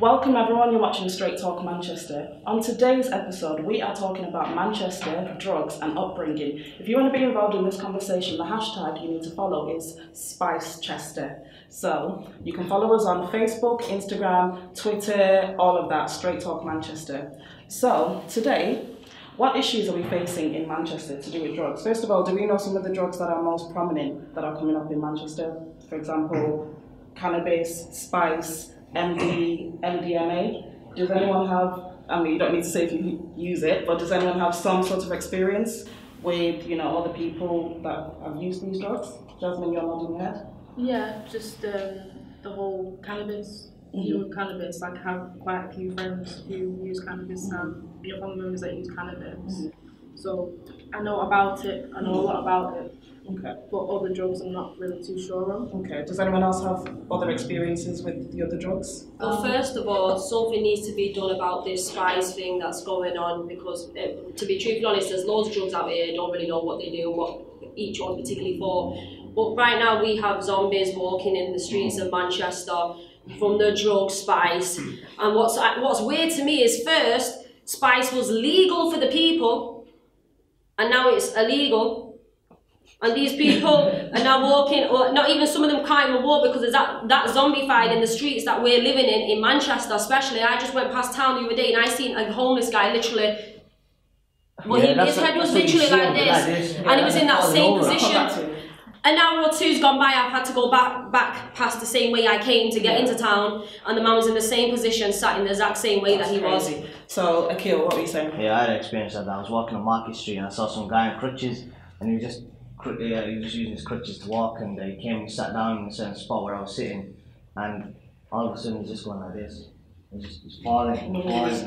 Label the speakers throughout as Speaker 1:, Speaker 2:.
Speaker 1: Welcome everyone, you're watching Str8 Talk Manchester. On today's episode, we are talking about Manchester, drugs and upbringing. If you want to be involved in this conversation, the hashtag you need to follow is SpiceChester. So you can follow us on Facebook, Instagram, Twitter, all of that, Str8 Talk Manchester. So today, what issues are we facing in Manchester to do with drugs? First of all, do we know some of the drugs that are most prominent that are coming up in Manchester? For example, cannabis, spice, MDMA. Does anyone have, I mean, you don't need to say if you use it, but does anyone have some sort of experience with, other people that have used these drugs? Jasmine, you're nodding your head?
Speaker 2: Yeah, just the whole cannabis. Cannabis, like I have quite a few friends who use cannabis and family members that use cannabis. So I know about it, I know a lot about it.
Speaker 1: Okay.
Speaker 2: But other drugs I'm not really too sure of.
Speaker 1: Okay. Does anyone else have other experiences with the other drugs?
Speaker 3: Well, first of all, something needs to be done about this spice thing that's going on because, to be truthfully honest, there's loads of drugs out here, don't really know what they do, what each one's particularly for. But right now we have zombies walking in the streets of Manchester from the drug spice. And what's weird to me is first, spice was legal for the people, and now it's illegal. And these people are now walking, or not even some of them can't even walk because there's that zombified in the streets that we're living in Manchester especially. I just went past town the other day and I seen a homeless guy literally, his head was literally like this, and he was in that same position. An hour or two's gone by, I've had to go back past the same way I came to get into town, and the man was in the same position, sat in the exact same way that he was.
Speaker 1: So, Akil, what were you saying?
Speaker 4: Yeah, I had an experience like that. I was walking on Market Street and I saw some guy in crutches, and he was just using his crutches to walk, and he came and sat down in a certain spot where I was sitting, and all of a sudden he's just going like this. He's falling. He gets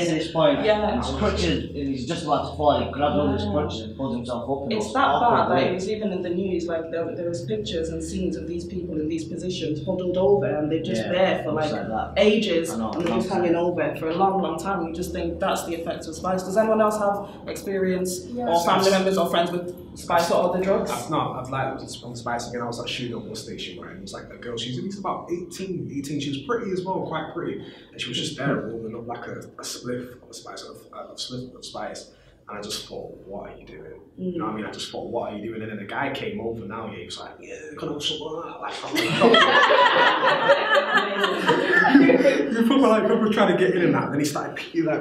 Speaker 4: to this point, and his crutches, and he's just about to fall. He grabs all his crutches and pulls himself up.
Speaker 1: It's that bad that it was even in the news, like there was pictures and scenes of these people in these positions huddled over, and they're just there for like ages, and they're just hanging over for a long time. You just think that's the effects of spice. Does anyone else have experience or family members or friends with spice or other drugs?
Speaker 5: I've like on spice again. I was at shooting bus station, right? And it was like a girl, she's at least about 18. She was pretty as well, quite pretty. And she was just there rolling up like a spliff of spice, of spice. And I just thought, what are you doing? You know what I mean? I just thought, what are you doing? And then the guy came over now, he was like, yeah, can I have some of that? Like, people trying to get in and that. Then he started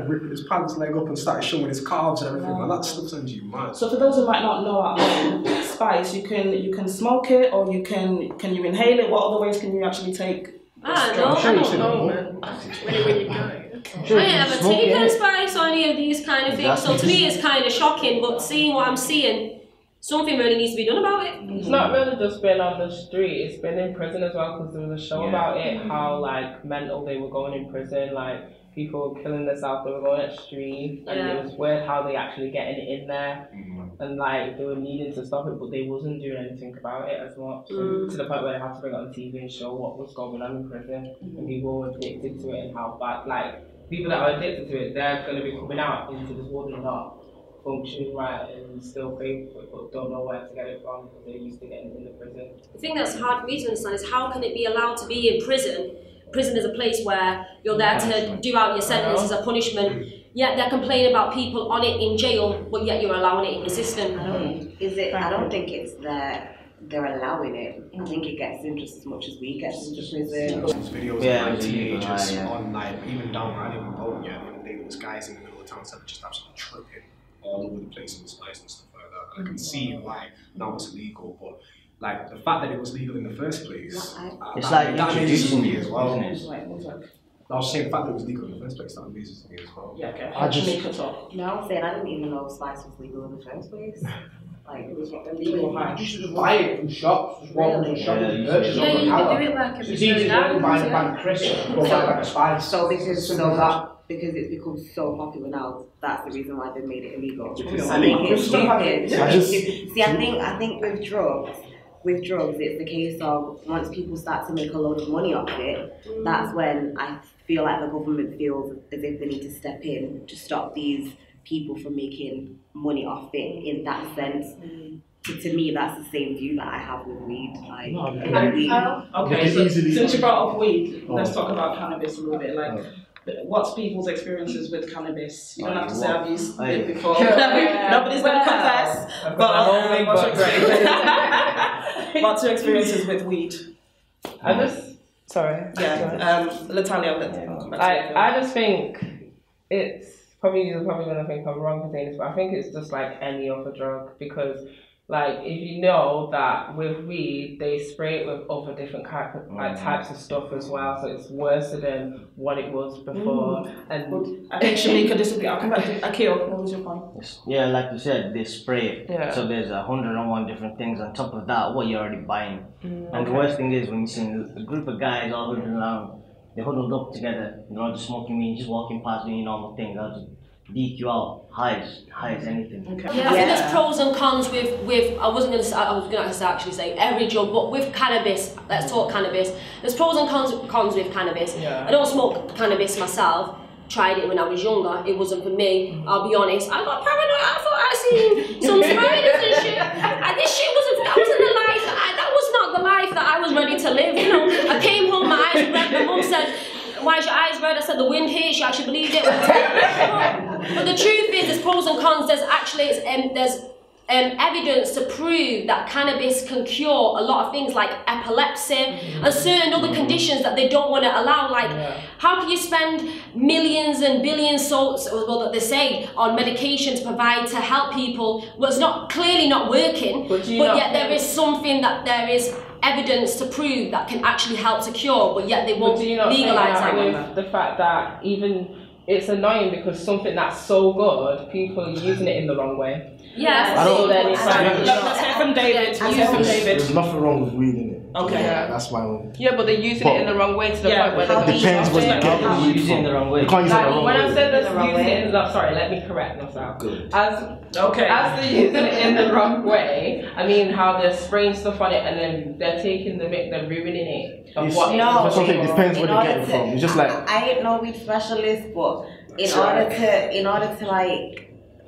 Speaker 5: ripping his pants leg up and started showing his calves and everything. Like, that stuff sends you mad.
Speaker 1: So for those who might not know at home, spice, you can smoke it, or you can you inhale it? What other ways can you actually take?
Speaker 2: I don't know, man. When you go.
Speaker 3: I ain't ever taken spice or any of these kind of things, so to me it's kind of shocking, but seeing what I'm seeing, something really needs to be done about it.
Speaker 6: It's not really just been on the street, it's been in prison as well, because there was a show about it, how like mental they were going in prison, like people were killing themselves, they were going extreme, and it was weird how they actually getting in there, and like they were needing to stop it, but they wasn't doing anything about it as much, to the point where they had to bring it on TV and show what was going on in prison, and people were addicted to it and how bad, like people that are addicted to it, they're going to be coming out into this world and not functioning right and still pay for it, but don't know where to get it from because they're used to getting in the prison.
Speaker 3: The thing that's hard for me to understand is how can it be allowed to be in prison? Prison is a place where you're there to do out your sentence as a punishment, yet they're complaining about people on it in jail, but yet you're allowing it in your system.
Speaker 7: I don't think it's they're allowing it. I think it gets in just as much as we get into prison.
Speaker 5: Videos of teenagers on like even down where I live in Bolton, the other day there was guys in the middle of the town centre just absolutely tripping all over the place in the spice and stuff like that. And I can see why now it's illegal, but like the fact that it was legal in the first place,
Speaker 4: it's like
Speaker 5: that amazes me as well.
Speaker 4: Isn't it?
Speaker 5: I was saying the fact that it was legal in the first place, that amazes me as well.
Speaker 1: Yeah, okay.
Speaker 7: I was saying I didn't even know spice was legal in the first place. Like it was illegal.
Speaker 8: You should just buy it from shops. Just walk into shops and purchase it.
Speaker 2: Yeah, you can do it like
Speaker 8: it's easy to go and buy a bag of crisps and go buy like a spice.
Speaker 7: So because it's become so popular now, that's the reason why they made it illegal. I think it's stupid. See, I think with drugs, it's the case of once people start to make a load of money off it, that's when I feel like the government feels as if they need to step in to stop these people from making money off it in that sense. to me, that's the same view that I have with weed. Like,
Speaker 8: No,
Speaker 7: weed.
Speaker 1: Okay, so since you brought up weed, let's talk about cannabis a little bit. Like, what's people's experiences with cannabis? You don't have to say I've used it before. Nobody's going to confess. But what's your experiences with weed?
Speaker 6: Sorry.
Speaker 1: Yeah, Latalia, let's come back to you.
Speaker 6: I just think it's you're probably going to think I'm wrong for saying this, but I think it's just like any other drug because, like, if you know that with weed they spray it with other different types of stuff as well, so it's worse than what it was before. And
Speaker 1: I think Shamika disagree. I'll come back to Akil. What was your point?
Speaker 4: Yeah, like you said, they spray it.
Speaker 6: Yeah.
Speaker 4: So there's 101 different things on top of that, what you're already buying. And the worst thing is when you see a group of guys all huddled around, they're huddled up together, they're all just smoking weed, just walking past doing your normal thing, they'll just beat you out, high as anything.
Speaker 3: Yeah, I think there's pros and cons with I was going to actually say every drug, but with cannabis, let's talk cannabis. There's pros and cons with cannabis. Yeah. I don't smoke cannabis myself. Tried it when I was younger. It wasn't for me. I'll be honest. I got paranoid. I thought I seen some spiders and shit. And this shit wasn't the life. That was not the life that I was ready to live. You know, I came home, my eyes were red. My mum said, "Why is your eyes red?" I said, "The wind hit." She actually believed it. But the truth is, there's pros and cons. There's actually there's evidence to prove that cannabis can cure a lot of things like epilepsy and certain other conditions that they don't want to allow. Like, how can you spend millions and billions, that they say, on medication to provide to help people? Well, it's not clearly not working, but yet there is something that there is evidence to prove that can actually help to cure, but yet they won't legalize that.
Speaker 6: The fact that even it's annoying because something that's so good, people are using it in the wrong way.
Speaker 3: Yes.
Speaker 1: Let's hear from David.
Speaker 8: There's nothing wrong with weed in it.
Speaker 1: Okay.
Speaker 8: Yeah, that's my own.
Speaker 6: Yeah, but they're using it in the wrong way to the point where
Speaker 8: it depends what you get the weed from.
Speaker 4: The wrong way.
Speaker 8: You can't use it the wrong
Speaker 6: when
Speaker 8: way.
Speaker 6: I said they're using it in the sorry, let me correct myself.
Speaker 8: Good.
Speaker 6: As they're using it in the wrong way, I mean how they're spraying stuff on it and then they're taking they're ruining it.
Speaker 8: That's something. It depends where they get it from. It's just like
Speaker 7: I ain't no weed specialist, but in order to like.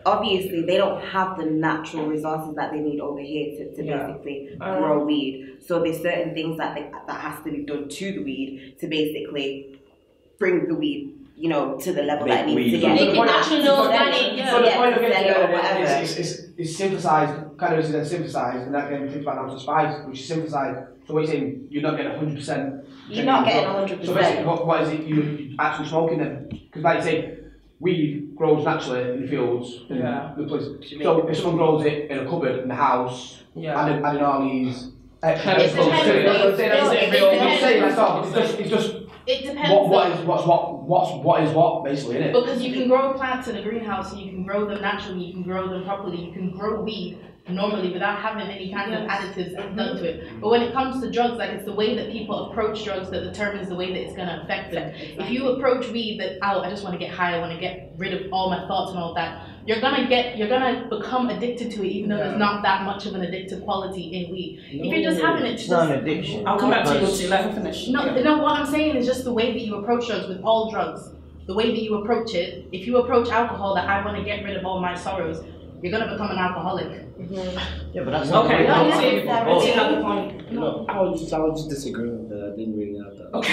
Speaker 7: Obviously, they don't have the natural resources that they need over here to basically grow weed. So there's certain things that has to be done to the weed to basically bring the weed, you know, to the level that it needs to get.
Speaker 3: Make it natural, organic.
Speaker 8: So the point of it is synthesized. Cannabis is then synthesized, and that then think about now to spice, which is synthesized. So what you're saying, you're not getting 100%.
Speaker 7: You're not getting 100%.
Speaker 8: So basically, what is it you actually smoking then? Because like you say, weed grows naturally in the fields. The place. So if someone grows it in a cupboard in the house, adding all these chemicals to it's just
Speaker 2: it depends.
Speaker 8: What is what basically, isn't it?
Speaker 2: Because you can grow plants in a greenhouse, and you can grow them naturally, you can grow them properly, you can grow weed normally without having any kind of additives done to it. But when it comes to drugs, like, it's the way that people approach drugs that determines the way that it's going to affect them. If you approach weed that, oh, I just want to get high, I want to get rid of all my thoughts and all that, you're gonna become addicted to it, even though there's not that much of an addictive quality in weed. If you're just having it,
Speaker 4: It's not an addiction.
Speaker 1: I'll come back to you, Lucy. Let her finish.
Speaker 2: No, what I'm saying is just the way that you approach drugs with all drugs. The way that you approach it. If you approach alcohol that I want to get rid of all my sorrows, you're gonna become an alcoholic.
Speaker 4: Yeah, but that's not
Speaker 1: okay.
Speaker 9: No, I was just disagreeing with that. I didn't really know that.
Speaker 8: Okay.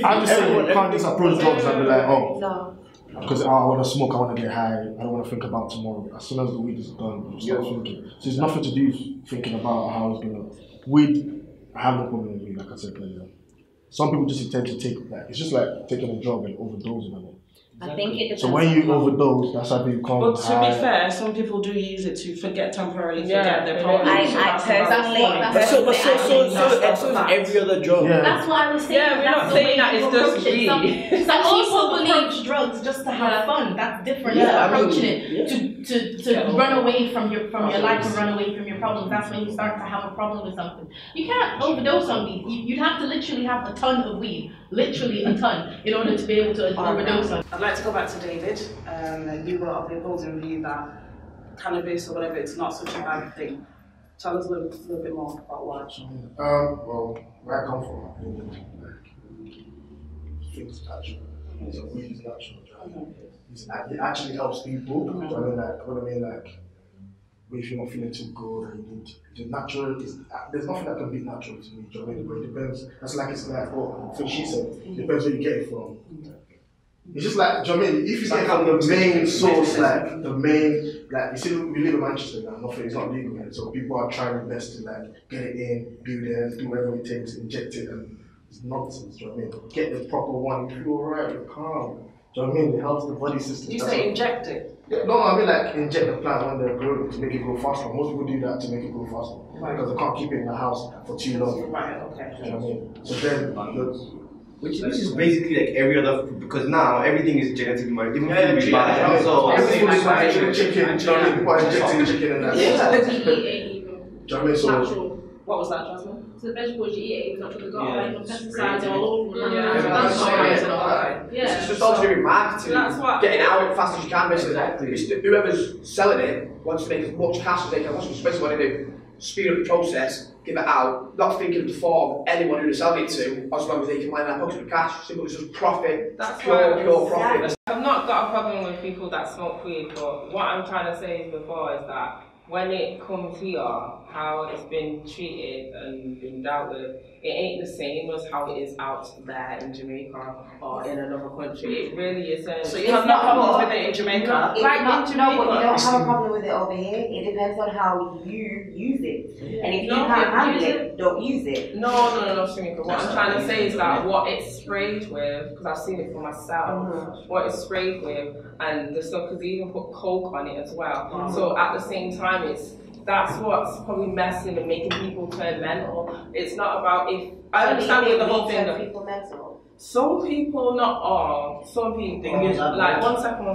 Speaker 8: I'm just saying, you can't just approach drugs and be like, oh, because I want to smoke, I want to get high, I don't want to think about tomorrow. As soon as the weed is done, you start thinking. So it's nothing to do with thinking about how it's gonna. Weed, I have no problem with weed, like I said earlier. Some people just intend to take that. It's just like taking a drug and overdosing on it.
Speaker 7: I think it depends.
Speaker 8: So when you overdose, that's how you become
Speaker 1: But to
Speaker 8: high.
Speaker 1: be fair, some people do use it to forget temporarily, forget their problems.
Speaker 7: I personally,
Speaker 9: so every other drug.
Speaker 2: Yeah. That's what I was saying.
Speaker 6: Yeah, we're not saying that it's just weed.
Speaker 2: Some people approach drugs just to have fun. That's different.
Speaker 9: Yeah,
Speaker 2: Approaching it to run away from your life and run away from your problems. That's when you start to have a problem with something. You can't overdose on weed. You'd have to literally have a ton of weed, literally a ton, in order to be able to overdose on it.
Speaker 1: I'd like to go back to David. You were of the opposing view that cannabis or whatever, it's not such a bad thing. Tell us a little bit more about why.
Speaker 8: Well, where I come from, I think it's natural. So weed is natural. It actually helps people. I mean, but if you're not feeling too good and you need the natural is there's nothing that can beat natural to me, do you know what I mean? But it depends. That's like it's like what she said, it depends where you get it from. It's just like, do you know what I mean? If you get it from the main source, like the main, like you see, we live in Manchester now, nothing is not legal here, so people are trying their best to like get it in, do this, do whatever it takes, inject it, and it's nonsense, do you know what I mean? Get the proper one, you feel alright, you're calm. Do you know what I mean? It helps the body system.
Speaker 1: Did you say inject it?
Speaker 8: Yeah, no, I mean like inject the plant when they're growing to make it grow faster. Most people do that to make it grow faster.
Speaker 1: Right.
Speaker 8: Because they can't keep it in the house for too long.
Speaker 1: Right, okay.
Speaker 8: Do you know what I mean? So then,
Speaker 9: which is basically like every other food, because now everything is genetically modified. Even
Speaker 8: yeah,
Speaker 9: food we buy. So
Speaker 8: everything is like chicken, do you know what I mean? People are injecting chicken and that.
Speaker 2: Yeah.
Speaker 8: Do you know what I mean? So,
Speaker 2: Natural.
Speaker 1: What was that, Jasmine?
Speaker 2: So the vegetables you eat, not from the garden,
Speaker 9: Yeah.
Speaker 2: like pesticides all over.
Speaker 10: It's just all to do with marketing.
Speaker 2: That's what.
Speaker 10: Getting it out as fast as you can, basically. It's whoever's selling it wants to make as much cash as they can. That's what basically what they do. Speed up the process, give it out, not thinking of the form anyone who they're selling it to, as long as they can line that pocket with cash. Simple as just profit.
Speaker 6: That's
Speaker 10: pure profit.
Speaker 6: I've not got a problem with people that smoke weed, but what I'm trying to say before is that when it comes here, how it's been treated and been dealt with, it ain't the same as how it is out there in Jamaica or in another country. It really isn't.
Speaker 1: So you have not problems with it in Jamaica?
Speaker 7: It's not, no, but you don't have a problem with it over here. It depends on how you use it.
Speaker 6: Yeah.
Speaker 7: And if you can't handle it, don't use it.
Speaker 6: No, Shamika. What I'm trying to say is that what it's sprayed with, because I've seen it for myself, what it's sprayed with, and the stuff, because they even put coke on it as well. So at the same time, that's what's probably messing and making people turn mental. It's not about if I understand with the whole thing that
Speaker 7: people mental.
Speaker 6: some people, not all, some people like one second.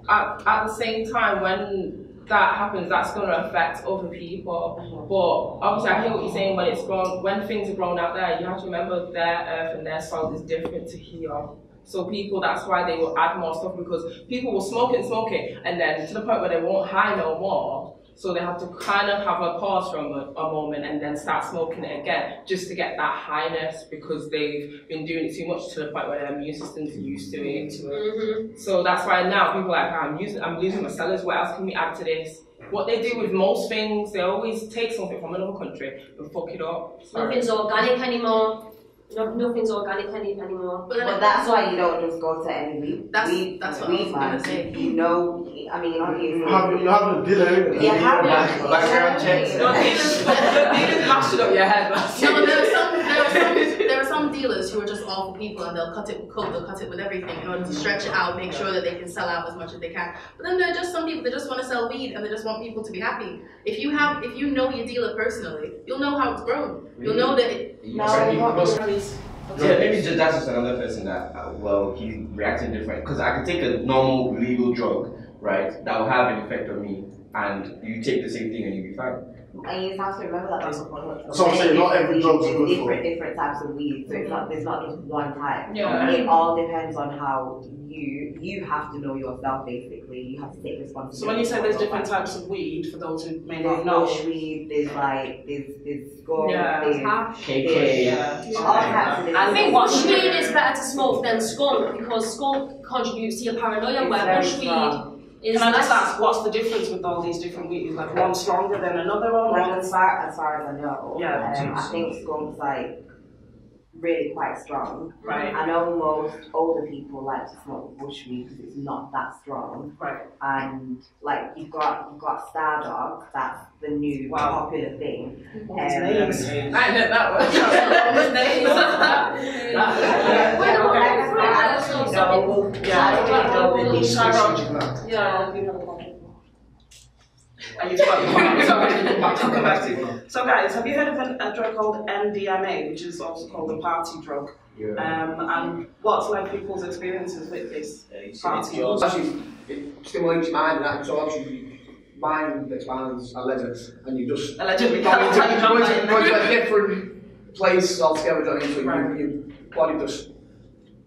Speaker 6: At the same time, when that happens, that's going to affect other people. But obviously, I hear what you're saying. When things are grown out there, you have to remember their earth and their soil is different to here. So people, that's why they will add more stuff, because people will smoke it, and then to the point where they won't high no more. So they have to kind of have a pause from a moment and then start smoking it again, just to get that highness, because they've been doing it too much to the point where their immune system's used to it. So that's why now people are like, I'm losing my sellers, what else can we add to this? What they do with most things, they always take something from another country and fuck it up.
Speaker 3: Nothing's organic anymore. Nothing's organic anymore.
Speaker 7: But that's why you don't just go to any weed.
Speaker 2: That's what I was gonna say.
Speaker 7: You know, I mean, obviously.
Speaker 8: you have a dealer.
Speaker 7: You have
Speaker 9: background checks.
Speaker 6: The dealers lash it up your head.
Speaker 2: No, there are some dealers who are just awful people, and they'll cut it with everything in order to stretch it out, make sure that they can sell out as much as they can. But then there are just some people that just want to sell weed and they just want people to be happy. If you know your dealer personally, you'll know how it's grown. You'll know that.
Speaker 9: Yeah, maybe just that's just another person that, he's reacting different. Because I could take a normal legal drug, right, that will have an effect on me, and you take the same thing and you'll be fine.
Speaker 7: And you have to remember that
Speaker 8: So I'm saying not every drug's good for
Speaker 7: different types of weed, so there's not just one type.
Speaker 6: Yeah.
Speaker 7: It all depends on how you have to know yourself, basically. You have to take responsibility.
Speaker 1: So when you say there's different types of weed, for those who may not
Speaker 7: there's
Speaker 1: know,
Speaker 7: bush weed, there's skunk,
Speaker 6: there's
Speaker 9: KK.
Speaker 7: all types of different.
Speaker 3: I think bush weed is better to smoke than skunk, because skunk contributes to your paranoia, where bush weed is
Speaker 1: can I just
Speaker 3: less.
Speaker 1: ask, what's the difference with all these different weeds? Like one stronger than another one?
Speaker 7: Like as far as I know,
Speaker 1: Yeah.
Speaker 7: I think skunk's like really quite strong.
Speaker 1: Right.
Speaker 7: I know most older people like to smoke bush weed because it's not that strong.
Speaker 1: Right.
Speaker 7: And like you've got Star Dog, that's the new popular thing.
Speaker 1: His names.
Speaker 6: I know that one. His name.
Speaker 1: So guys, have you heard of a drug called MDMA, which is also called a party drug? And what's like people's experiences with this party?
Speaker 10: It stimulates your mind, and that so obviously mind expands allegedly, and you just
Speaker 1: Allegedly.
Speaker 10: go into a different place altogether, don't you? So your body just.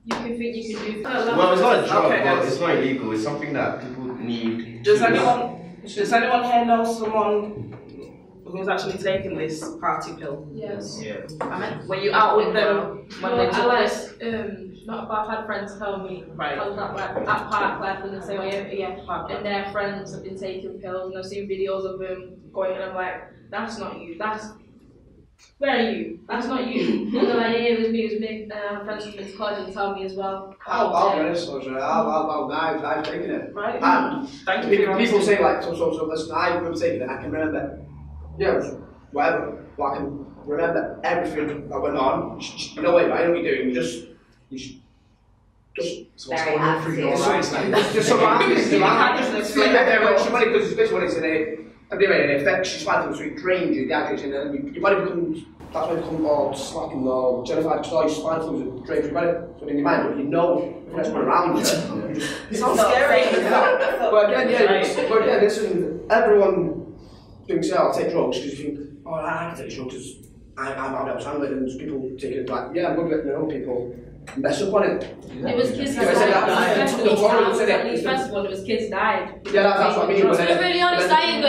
Speaker 3: You can do.
Speaker 9: Well, it's not a drug, but it's not illegal. It's something that people need.
Speaker 1: Does anyone here know someone who's actually taken this party pill?
Speaker 2: Yes.
Speaker 9: Yeah.
Speaker 1: Were you out with them when they took this?
Speaker 2: not, but I've had friends tell me at park where and they say, oh yeah, and their friends have been taking pills, and I've seen videos of them going, and I'm like, that's not you. Where are you? That's not you. And they're like, yeah, it was me. Friends from this college and tell me as well.
Speaker 10: I'll be honest, I've taken it.
Speaker 2: Right.
Speaker 10: And
Speaker 1: Thank you.
Speaker 10: people say like, so listen, I've taken it, I can remember, whatever, but I can remember everything that went on. You know what, I know what you're doing, you just
Speaker 7: Very active.
Speaker 10: just so happens around. Just feel that they're funny because it's what it's in it. Anyway, in effect, she's fighting, so it drains you, dehydrates, and then your body becomes, that's why it becomes all slacking low. Jennifer, twice, spinal fluid, it drains your body. So in your mind, but you know if there's someone around you, you just.
Speaker 1: It's all scary.
Speaker 10: But again, listen, everyone thinks, I'll take drugs because you think, I can take drugs because I'm out there, I'm with, and people take it like, I'm good with it, people mess up on it.
Speaker 2: It was kids that died. First one, it was kids died.
Speaker 10: Yeah, that's what I mean.
Speaker 3: To be really honest, I ain't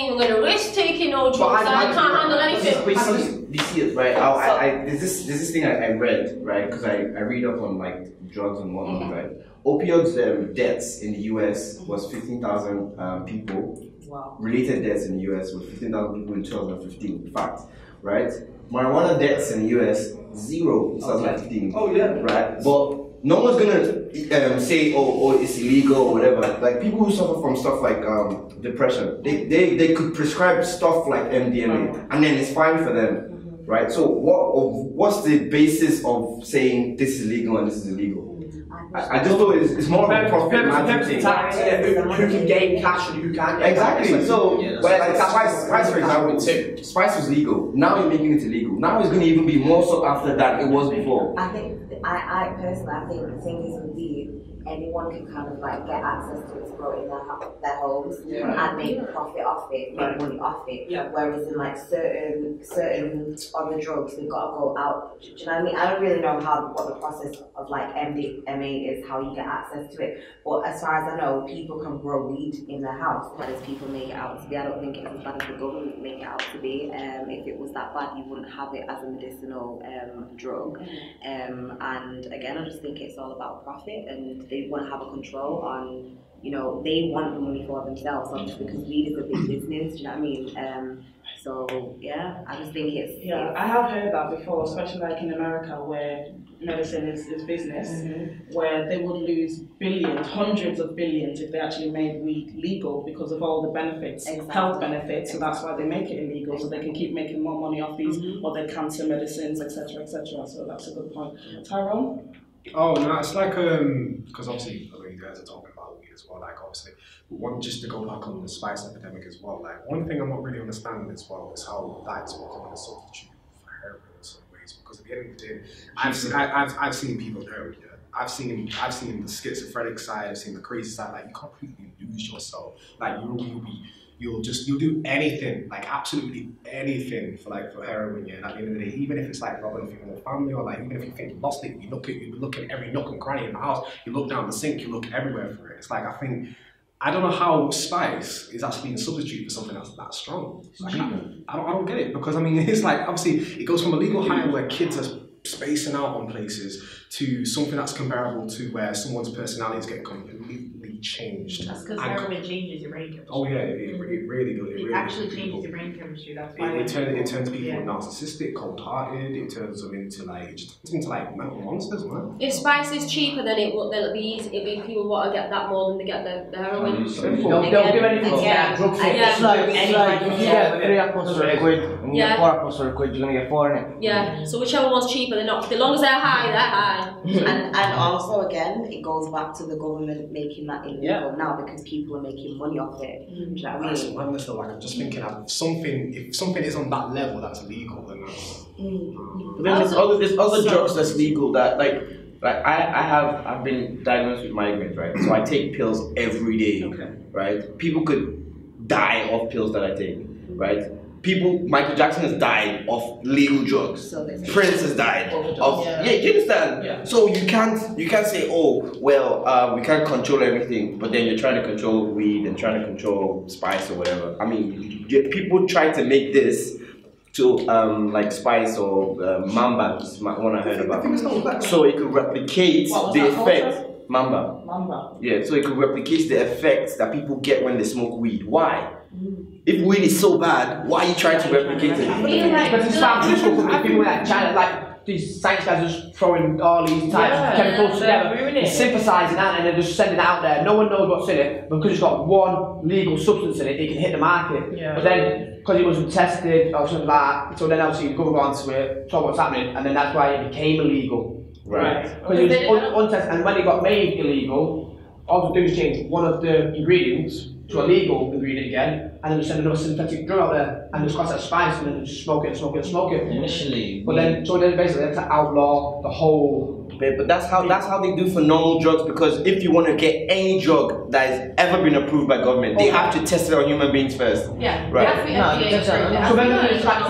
Speaker 3: even gonna risk taking no drugs. I can't handle anything.
Speaker 9: We see it, right? There's this thing I read, right? Because I read up on like drugs and whatnot, right? Opioids deaths in the US was 15,000 people.
Speaker 1: Wow.
Speaker 9: Related deaths in the US was 15,000 people in 2015. Fact, right? Marijuana deaths in the US 0 in 2015.
Speaker 10: Oh yeah.
Speaker 9: Right, but no one's gonna say oh it's illegal or whatever. Like people who suffer from stuff like depression, they could prescribe stuff like MDMA and then it's fine for them, right? So what's the basis of saying this is legal and this is illegal? I just thought it's more of a profit margin thing.
Speaker 10: Who can gain cash and who can't get
Speaker 9: exactly.
Speaker 10: cash.
Speaker 9: So, like Spice, for example, Spice was legal. Now you're making it illegal. Now it's going to even be more so after than it was before.
Speaker 7: I think, I personally, the thing is with weed, anyone can kind of like get access to explore in their homes and make profit off it, make money off it.
Speaker 1: Yeah.
Speaker 7: Whereas in like certain other drugs, they've got to go out. Do you know what I mean? I don't really know what the process of like MDMA is, how you get access to it. But as far as I know, people can grow weed in their house. Whereas people make it out to be. I don't think it's as bad as the government make it out to be. If it was that bad, you wouldn't have it as a medicinal drug. And again, I just think it's all about profit, and they want to have a control on, they want the money for themselves, not just because weed is a big business, do you know what I mean? So yeah, I just think it's...
Speaker 1: Yeah, I have heard that before, especially like in America where medicine is business, where they would lose billions, hundreds of billions if they actually made weed legal because of all the benefits, health benefits, so that's why they make it illegal, so they can keep making more money off these other cancer medicines, etc., etc. So that's a good point. Tyrone?
Speaker 5: Oh no, it's like because obviously I know you guys are talking about weed as well. Like obviously, just to go back on the spice epidemic as well. Like one thing I'm not really understanding as well is how that is becoming a substitute for heroin in some ways. Because at the end of the day, I've seen people heroin. Yeah. I've seen the schizophrenic side. I've seen the crazy side. Like you completely lose yourself. Like you'll do anything, like absolutely anything for heroin, yeah. And at the end of the day, even if it's like robbing off your family, or like even if you think you lost it, you look at every nook and cranny in the house, you look down the sink, you look everywhere for it. It's like I don't know how spice is actually being a substitute for something that's that strong. Like, I don't get it, because I mean it's like obviously it goes from a legal high where kids are spacing out on places to something that's comparable to where someone's personality is getting completely changed.
Speaker 11: That's because heroin changes your brain chemistry.
Speaker 5: Oh yeah, it really does.
Speaker 11: It actually changes your brain chemistry. That's why
Speaker 5: it turns people narcissistic, cold-hearted. It turns them into mental monsters, man.
Speaker 3: If spice is cheaper, then it'll be easy. It'll be people want to get that more than they get the heroin.
Speaker 6: They'll give anything for that drug.
Speaker 4: It's like if you get 3 apples for a quid and you get 4 apples for a quid, you're gonna get 4 in it.
Speaker 3: Yeah. So whichever one's cheaper, they're not. As long as they're high, they're high.
Speaker 7: And also again, it goes back to the government making that illegal now because people are making money off it. Do you know what I mean?
Speaker 5: Listen, like I'm just thinking of something. If something is on that level that's legal, then that's.
Speaker 9: But then there's other drugs that's legal that like I've been diagnosed with migraines, right? So I take pills every day, right? People could die of pills that I take, right? Michael Jackson has died of legal drugs. Prince has died of you understand? Yeah. So you can't say, oh well, we can't control everything, but then you're trying to control weed and trying to control spice or whatever. I mean, people try to make this to like spice or mamba, is one I heard about. So it could replicate the effect. Mamba.
Speaker 1: Mamba.
Speaker 9: Yeah, so it could replicate the effects that people get when they smoke weed. Why? If weed is so bad, why are you trying to replicate it?
Speaker 10: But it's pharmaceutical companies, people like China, like these science guys are just throwing all these types of chemicals together, and synthesizing that, and then just sending it out there. No one knows what's in it, but because it's got one legal substance in it, it can hit the market. But then, because it wasn't tested or something like that, so then obviously the government got onto it, saw what's happening, and then that's why it became illegal.
Speaker 9: Right.
Speaker 10: Because it was untested, and when it got made illegal, all they do is change one of the ingredients to a legal ingredient again, and then just send another synthetic drug out there, and just cause that spice, and then just smoke it, smoke it, smoke it.
Speaker 4: Initially,
Speaker 10: but then basically they have to outlaw the whole.
Speaker 9: But that's how they do for normal drugs, because if you want to get any drug that has ever been approved by government, they have to test it on human beings first.
Speaker 11: Yeah.
Speaker 9: Right.
Speaker 10: So then it's like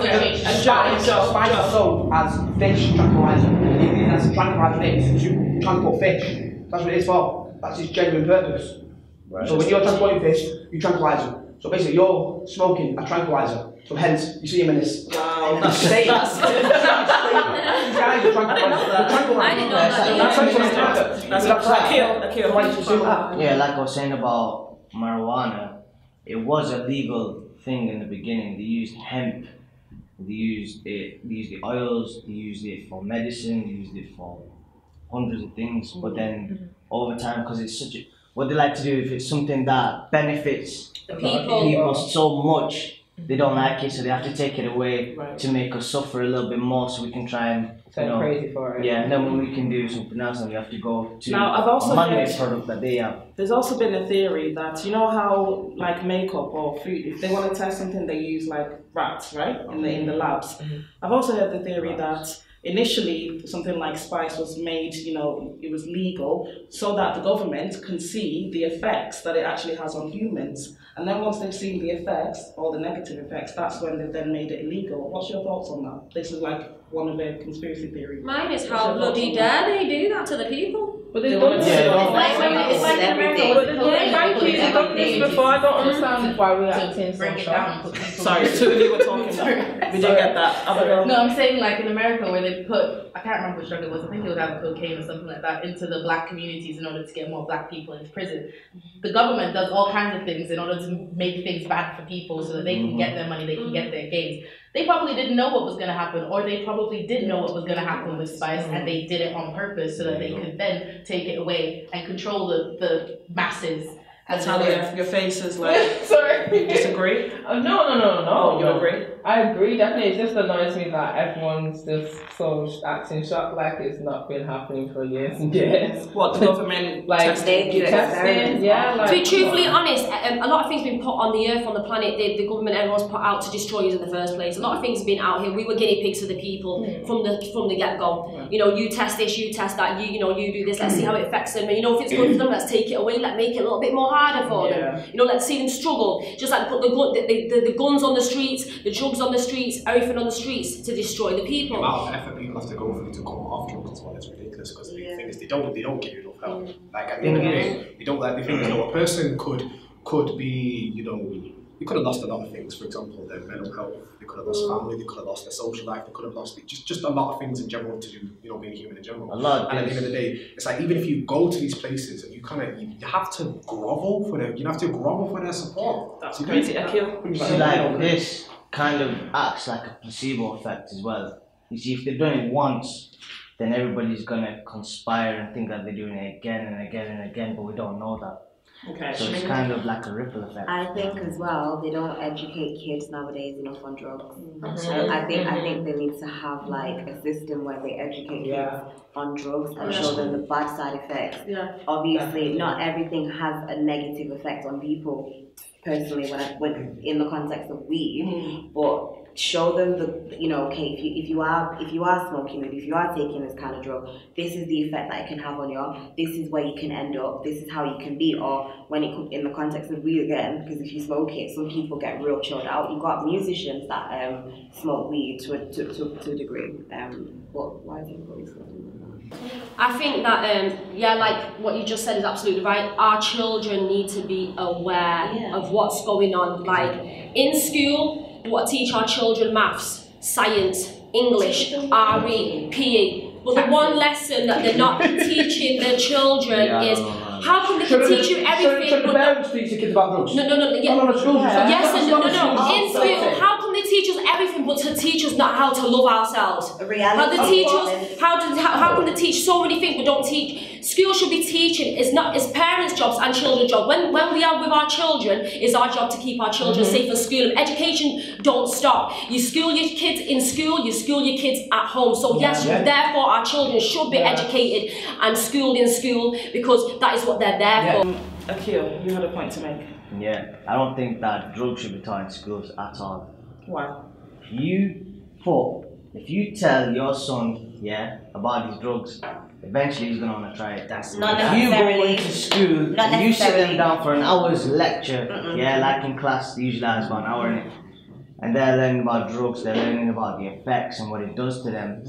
Speaker 10: spice is sold as fish tranquilizer. It has tranquilizer in it to transport fish. That's what it is for. That's its genuine purpose. Right. So when you're transporting fish, you tranquilize them. So basically you're smoking a tranquilizer. So hence, you see him in this.
Speaker 1: Wow,
Speaker 10: that's state. These guys are tranquilizing.
Speaker 3: I didn't know that.
Speaker 4: Yeah, like I was saying about marijuana, it was a legal thing in the beginning. They used hemp, they used the oils, they used it for medicine, they used it for hundreds of things. But then over time, because it's such a, what they like to do, if it's something that benefits
Speaker 3: the people
Speaker 4: so much, they don't like it, so they have to take it away to make us suffer a little bit more, so we can try and
Speaker 6: crazy for it.
Speaker 4: Yeah, and then when we can do something else, and we have to go to
Speaker 1: now, I've also
Speaker 4: a man-made product that they have.
Speaker 1: There's also been a theory that, you know how like makeup or food, if they want to test something, they use like rats, right, in the labs. I've also heard the theory that initially something like spice was made, it was legal so that the government can see the effects that it actually has on humans. And then once they've seen the effects, or the negative effects, that's when they've then made it illegal. What's your thoughts on that? This is like one of their conspiracy theories.
Speaker 3: Mine is how bloody dare they do that to the people.
Speaker 6: But they don't.
Speaker 11: It's like everything.
Speaker 6: Thank you. They've done this before. I don't understand why we're acting so shocked.
Speaker 1: Sorry, two of you were talking. We didn't get that.
Speaker 11: No, I'm saying like in America where they put, I can't remember which drug it was, I think it was either cocaine or something like that, into the black communities in order to get more black people into prison. The government does all kinds of things in order to make things bad for people so that they can get their money, they can get their gains. They probably didn't know what was going to happen, or they probably did know what was going to happen with spice, and they did it on purpose so that they could then take it away and control the masses.
Speaker 1: Natalia, your face is like.
Speaker 11: Sorry.
Speaker 1: You disagree?
Speaker 6: No.
Speaker 1: Oh, you agree?
Speaker 6: I agree, definitely. It just annoys me that everyone's just so acting shocked like it's not been happening for years and years.
Speaker 1: What, the government
Speaker 6: like
Speaker 1: testing?
Speaker 6: Yeah. Like,
Speaker 3: to be truthfully honest, a lot of things have been put on the earth, on the planet, the government, everyone's put out to destroy us in the first place. A lot of things have been out here. We were guinea pigs for the people from the get-go. You test this, you test that, you do this, let's see how it affects them. And if it's good for them, let's take it away, let's make it a little bit more harder for them. Let's see them struggle. Just like put the guns on the streets, the drugs on the streets, everything on the streets to destroy the people.
Speaker 5: The amount of effort people have to go through to come off drugs as well is ridiculous, because the thing is they don't give you enough help. Like at the end of the day, you don't let the thing is a person could be, they could have lost a lot of things. For example, their mental health, they could have lost family, they could have lost their social life, they could have lost just a lot of things in general to do, being human in general. And at the end of the day, it's like even if you go to these places and you have to grovel for their support.
Speaker 1: That's crazy.
Speaker 4: This kind of acts like a placebo effect as well. You see, if they've done it once, then everybody's gonna conspire and think that they're doing it again and again and again, but we don't know that.
Speaker 1: Okay.
Speaker 4: So it's kind of like a ripple effect.
Speaker 7: I think as well they don't educate kids nowadays enough on drugs. I think they need to have like a system where they educate kids on drugs and show them the bad side effects. Obviously, not everything has a negative effect on people. Personally, when in the context of weed, but show them okay, if you are smoking it, if you are taking this kind of drug, this is the effect that it can have on you. This is where you can end up. This is how you can be. Or when it comes in the context of weed again, because if you smoke it, some people get real chilled out. You've got musicians that smoke weed to a degree. But why is everybody smoking?
Speaker 3: I think that, like what you just said is absolutely right. Our children need to be aware of what's going on. Like in school, we want to teach our children maths. science, English, RE, PE. But the one lesson that they're not teaching their children is how come they can teach you everything?
Speaker 10: Should the parents teach the kids about drugs?
Speaker 3: No. Yes, and no. In school, how come they teach us everything, but to teach us not how to love ourselves? How they teach us how can they teach so many things but don't teach? School should be teaching. It's parents' jobs and children's jobs. When we are with our children, it's our job to keep our children safe in school. Education don't stop. You school your kids in school. You school your kids at home. So therefore our children should be educated and schooled in school because that is what they're there for.
Speaker 1: Akil, you had a point to make.
Speaker 4: Yeah, I don't think that drugs should be taught in schools at all.
Speaker 1: Why?
Speaker 4: If you tell your son, about these drugs, eventually he's gonna wanna try it.
Speaker 7: That's not
Speaker 4: if you go into school and you sit them down for an hour's lecture, like in class, usually that's about an hour in it, and they're learning about drugs, they're learning about the effects and what it does to them.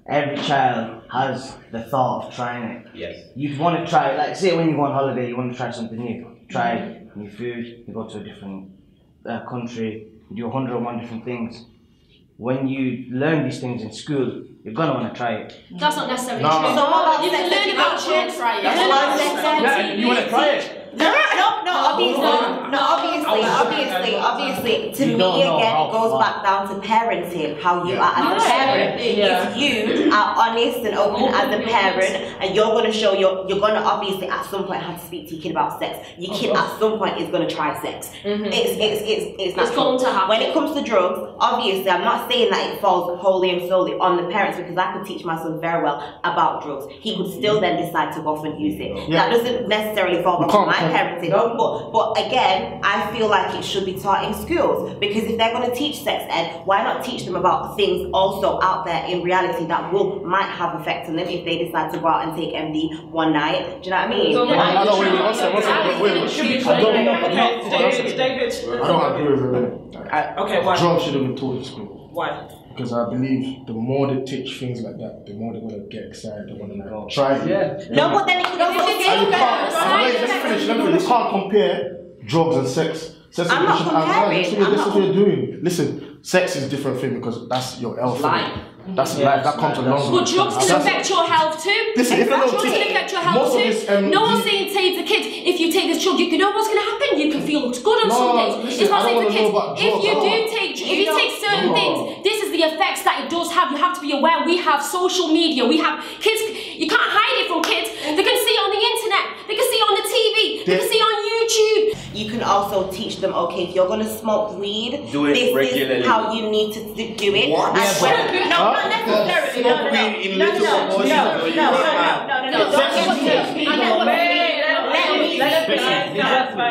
Speaker 4: Every child has the thought of trying it.
Speaker 9: Yes.
Speaker 4: You'd want to try, like say when you go on holiday, you want to try something new. Try new food, you go to a different country, you do 101 different things. When you learn these things in school, you're gonna want to try it.
Speaker 3: That's not necessarily
Speaker 4: No.
Speaker 3: true.
Speaker 7: So what about
Speaker 3: You can learn about drugs.
Speaker 10: You want to try it?
Speaker 7: Obviously, to me again, it goes back down to parenting, how you are as a parent. If you are honest and open as a parent, and you're going to show you're going to obviously at some point have to speak to your kid about sex. Your kid at some point is going to try sex. It's
Speaker 3: going to happen.
Speaker 7: When it comes to drugs, obviously, I'm not saying that it falls wholly and solely on the parents because I could teach my son very well about drugs. He could still then decide to go off and use it. That doesn't necessarily fall back on my parenting. But again, I feel like it should be taught in schools because if they're going to teach sex ed, why not teach them about things also out there in reality that might have effects on them if they decide to go out and take MD one night? Do you know what I mean?
Speaker 8: David. I don't agree with her.
Speaker 1: Okay, why?
Speaker 8: Drugs should have been taught in school.
Speaker 1: Why?
Speaker 8: Because I believe the more they teach things like that, the more they're gonna get excited. They're gonna try it.
Speaker 7: No, but then it could also
Speaker 8: You can't compare drugs and sex. Sex
Speaker 7: I'm not comparing.
Speaker 8: This is what you're doing. Listen, sex is a different thing because that's your health. That's life. That comes along.
Speaker 3: But drugs can affect your health too.
Speaker 8: Listen, if
Speaker 3: drugs can affect your health too. No one's saying take the kids. If you take this drug, you know what's going to happen. You can feel good on some days.
Speaker 8: Listen,
Speaker 3: it's not saying
Speaker 8: I don't
Speaker 3: for kids.
Speaker 8: know about
Speaker 3: If you
Speaker 8: drugs.
Speaker 3: take certain things, this is the effects that it does have. You have to be aware. We have social media. We have kids. You can't hide it from kids. They can see it on the internet. They can see it on the TV. They can see it on YouTube.
Speaker 7: You can also teach them, okay, if you're going to smoke weed,
Speaker 9: Do it
Speaker 7: this
Speaker 9: regularly.
Speaker 7: is how you need to do it.
Speaker 9: What?
Speaker 7: And not necessarily.
Speaker 9: Smoke weed in little proportions.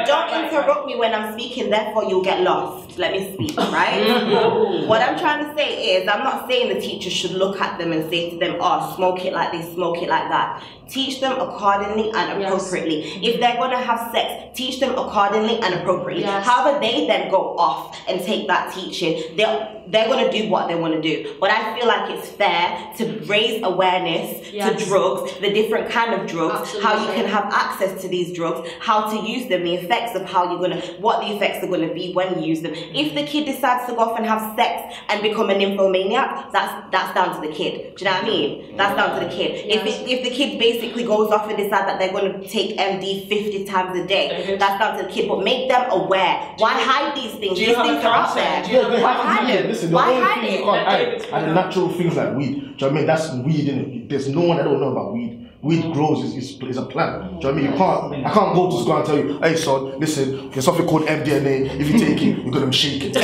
Speaker 7: Don't interrupt me when I'm speaking, therefore you'll get lost. Let me speak, right? What I'm trying to say is, I'm not saying the teacher should look at them and say to them, oh, smoke it like this, smoke it like that. Teach them accordingly and appropriately. If they're going to have sex, teach them accordingly and appropriately. However they then go off and take that teaching, they're going to do what they want to do. But I feel like it's fair to raise awareness to drugs, the different kind of drugs, how you can have access to these drugs, how to use them, the effects of how you're going to, what the effects are going to be when you use them. If the kid decides to go off and have sex and become a nymphomaniac, that's down to the kid. Do you know what I mean? That's down to the kid. If the kid basically goes off and decide that they're going to take MD 50 times a day, that's down to the kid. But make them aware. Why hide these things? These things are out there.
Speaker 8: Why hide them? Listen, the only thing you can't hide are the natural things like weed. Do you know what I mean? That's weed, innit? There's no one that don't know about weed. Weed grows, is a plant. Do you know what I mean? I can't go to school and tell you, hey son, listen, there's something called MDMA. If you take it, you're gonna shake it. No,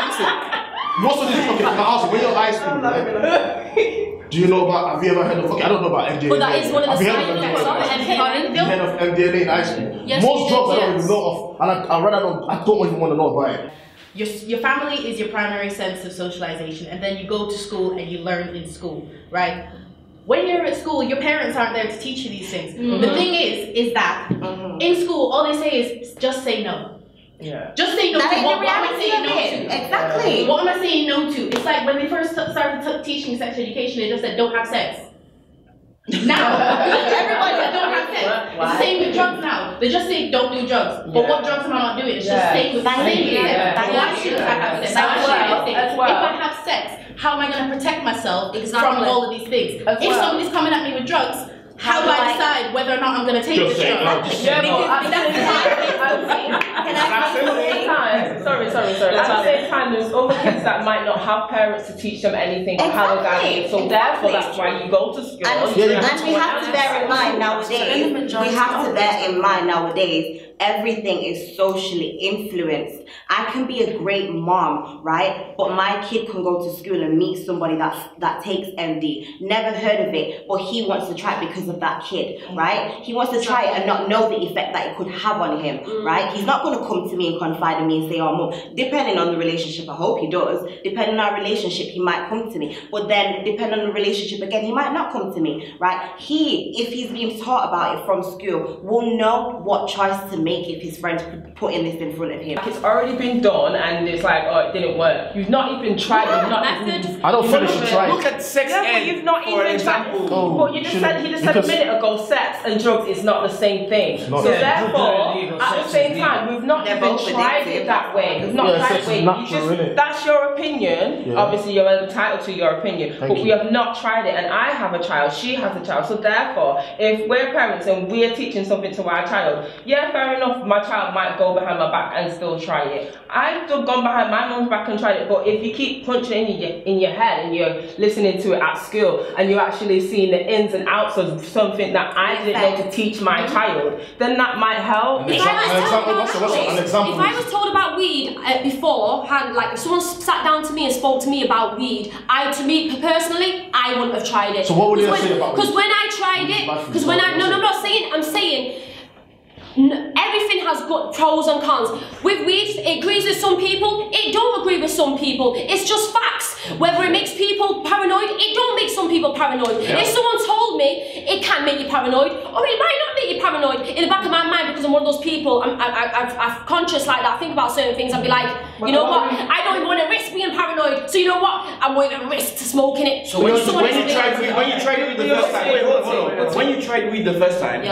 Speaker 8: listen. You also need to look at my house when you're high school, right? Do you know about, have you ever heard of, I don't know about MDMA.
Speaker 3: But that is one of the side effects of
Speaker 8: MDMA. You heard of MDMA in high school?
Speaker 3: Yes,
Speaker 8: most drugs I don't even know of, and I don't even want to know about it.
Speaker 11: Your family is your primary sense of socialization, and then you go to school and you learn in school, right? When you're at school, your parents aren't there to teach you these things. The thing is that in school, all they say is just say no. Just say no to what am I saying no to?
Speaker 7: Exactly.
Speaker 11: What am I saying no to? It's like when they first started teaching sex education, they just said don't have sex. Now, everybody that don't have sex. It's the same with drugs now. They just say don't do drugs. But what drugs am I not doing? It's just same with sex. Why shouldn't I have sex? If I have sex, how am I going to protect myself from all of these things? If somebody's coming at me with drugs, how do I decide whether or not I'm going to take this drug? At the same
Speaker 6: time, there's other kids that might not have parents to teach them anything on how to guide. So therefore, that's why you go to school.
Speaker 7: And we have to bear in mind nowadays, everything is socially influenced. I can be a great mom, right? But my kid can go to school and meet somebody that takes MD, never heard of it, but he wants to try it because of that kid, right? He wants to try it and not know the effect that it could have on him, right? He's not going to come to me and confide in me and say, oh, Mom, depending on the relationship, I hope he does. Depending on our relationship, he might come to me. But then, depending on the relationship again, he might not come to me, right? If he's being taught about it from school, will know what choice to make if his friends putting this in front of him.
Speaker 6: It's already been done and it's like, oh, it didn't work. You've not even tried.
Speaker 8: I don't feel you should try.
Speaker 9: Look at sex ed,
Speaker 6: you've not
Speaker 9: for
Speaker 6: even
Speaker 9: example.
Speaker 6: But he just said a minute ago, sex and drugs is not the same thing. So therefore, at the same time, we've not even tried it that way. We've not tried it. That's your opinion. Yeah. Obviously, you're entitled to your opinion. But we have not tried it. And I have a child. She has a child. So therefore, if we're parents and we're teaching something to our child, yeah, fair enough, my child might go behind my back and still try it. I've still gone behind my mom's back and tried it. But if you keep punching in your head and you're listening to it at school and you're actually seeing the ins and outs of something that I didn't know to teach my child, then that might help.
Speaker 3: If I was told about weed beforehand, like if someone sat down to me and spoke to me about weed, to me personally, I wouldn't have tried it.
Speaker 8: So what would you say about weed?
Speaker 3: Because when I tried it, I'm saying everything has got pros and cons. With weed, it agrees with some people, it don't agree with some people. It's just facts. Whether it makes people paranoid, it don't make some people paranoid. Yeah. If someone told me it can make you paranoid, or it might not make you paranoid, in the back of my mind, because I'm one of those people, I'm conscious like that, I think about certain things, I'd be like, you know what, I don't even want to risk being paranoid, so you know what, I'm willing to risk smoking it.
Speaker 9: So when you tried weed the first time, when you tried weed the first time,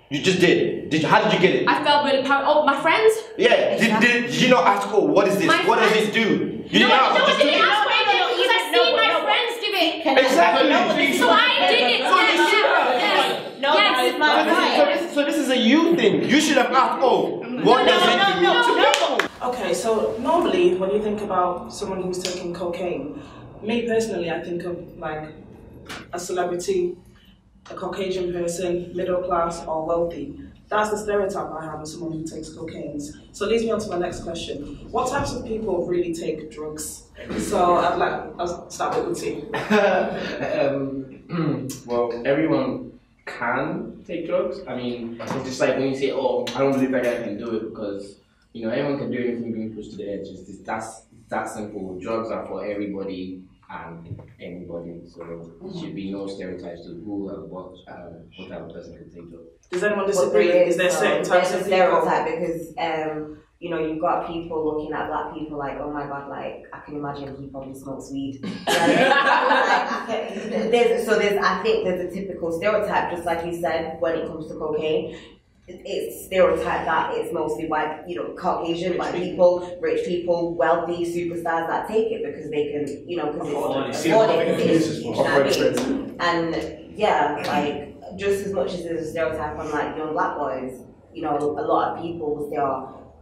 Speaker 9: you just did. How did you get it?
Speaker 3: I felt really paranoid. Oh, my friends?
Speaker 9: Yeah. Did you not ask, oh, what is this? What does it do? You didn't ask.
Speaker 3: I didn't ask what it did because I seen my friends do it.
Speaker 9: Exactly.
Speaker 3: So I did it.
Speaker 9: So this is a you thing. You should have asked, oh, what does it do?
Speaker 1: Okay, so normally when you think about someone who's taking cocaine, me personally, I think of like a celebrity, a Caucasian person, middle class or wealthy. That's the stereotype I have of someone who takes cocaine. So leads me on to my next question. What types of people really take drugs? So I'll start with Uti.
Speaker 9: Well, everyone can take drugs. I mean, it's just like when you say, oh, I don't believe that guy can do it because, you know, anyone can do anything being pushed to the edge. That's that simple. Drugs are for everybody and anybody, so there should be no stereotypes to who and what type of person can take drugs.
Speaker 1: Does anyone disagree? Is there certain types of
Speaker 7: stereotype because you know, you've got people looking at black people like, oh my god, like I can imagine he probably smokes weed. I think there's a typical stereotype, just like you said, when it comes to cocaine. It's stereotyped that it's mostly white, you know, Caucasian, white people, rich people, wealthy superstars that take it because they can, you know, because it's and yeah, like just as much as there's a stereotype on like young black boys, you know, a lot of people will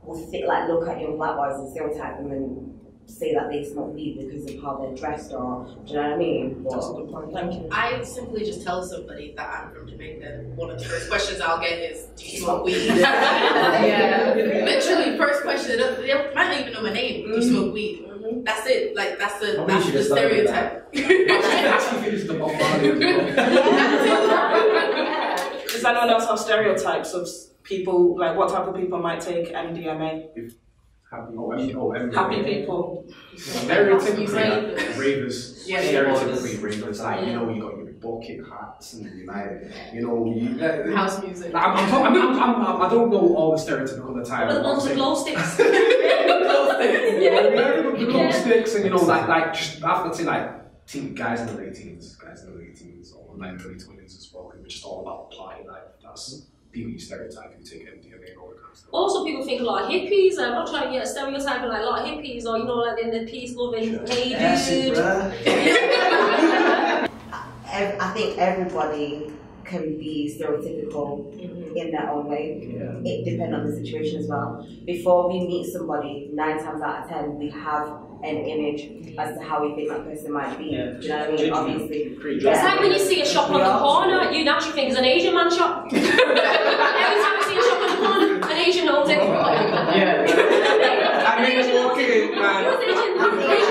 Speaker 7: look at young black boys and stereotype them and say that they smoke weed because of how they're dressed, or do you know what I mean? But,
Speaker 1: that's a good point. Thank you.
Speaker 11: I simply just tell somebody that I'm from Jamaica. One of the first questions I'll get is, "Do you smoke weed?" Yeah, literally, first question. They might not even know my name. Do you smoke weed? That's it. Like that's the stereotype.
Speaker 1: Does anyone else have stereotypes of people, like what type of people might take MDMA? Happy people.
Speaker 5: Stereotypically ravers. Stereotypically ravers. Like, you know, you got your bucket hats and you like, you know,
Speaker 11: house music.
Speaker 5: I don't know all the stereotypical attire.
Speaker 3: But the ones with glow sticks.
Speaker 5: Glow sticks and you know, like just I have to say like guys in the late teens, or like early 20s as well, who are just all about party life. That's people you stereotype who take MDMA and all that kind of stuff.
Speaker 3: Also, people think a lot of hippies. I'm not trying to get stereotyping like a lot of hippies, or you know, like in the peace loving, hey dude.
Speaker 7: I think everybody can be stereotypical in their own way. It depends on the situation as well. Before we meet somebody, 9 times out of 10, we have an image as to how we think that person might be. Do you know what I mean? Obviously.
Speaker 3: It's like when you see a shop on the corner, you naturally think it's an Asian man shop. Every time you see a shop on the corner, an Asian knows it.
Speaker 9: I mean, walking, man.
Speaker 7: I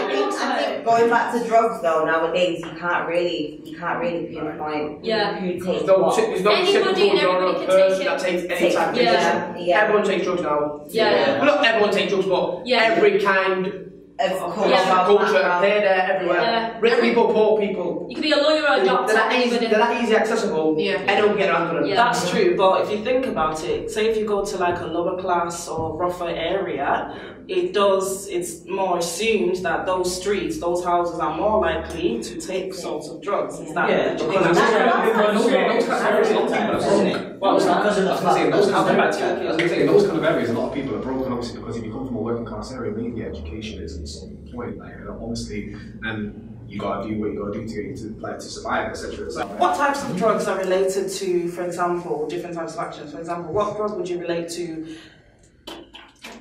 Speaker 7: think going back to drugs though, nowadays you can't really pinpoint who takes what.
Speaker 10: There's no typical person that takes any type of drug. Everyone takes drugs now. Well, not everyone takes drugs, but every kind of culture, here, there, everywhere. Rich people, poor people.
Speaker 3: You could be a lawyer or a doctor.
Speaker 10: They're that easy accessible. Anyone can get around them.
Speaker 1: That's true, but if you think about it, say if you go to like a lower class or rougher area, it's more assumed that those streets, those houses are more likely to take sorts of drugs. Is that
Speaker 5: those kind of areas, a lot of people are broken, obviously, because if you come from a working class area, maybe education isn't so point. Like, honestly, you gotta do what you gotta do to survive, etc.
Speaker 1: What types of drugs are related to, for example, different types of actions? For example, what drug would you relate to,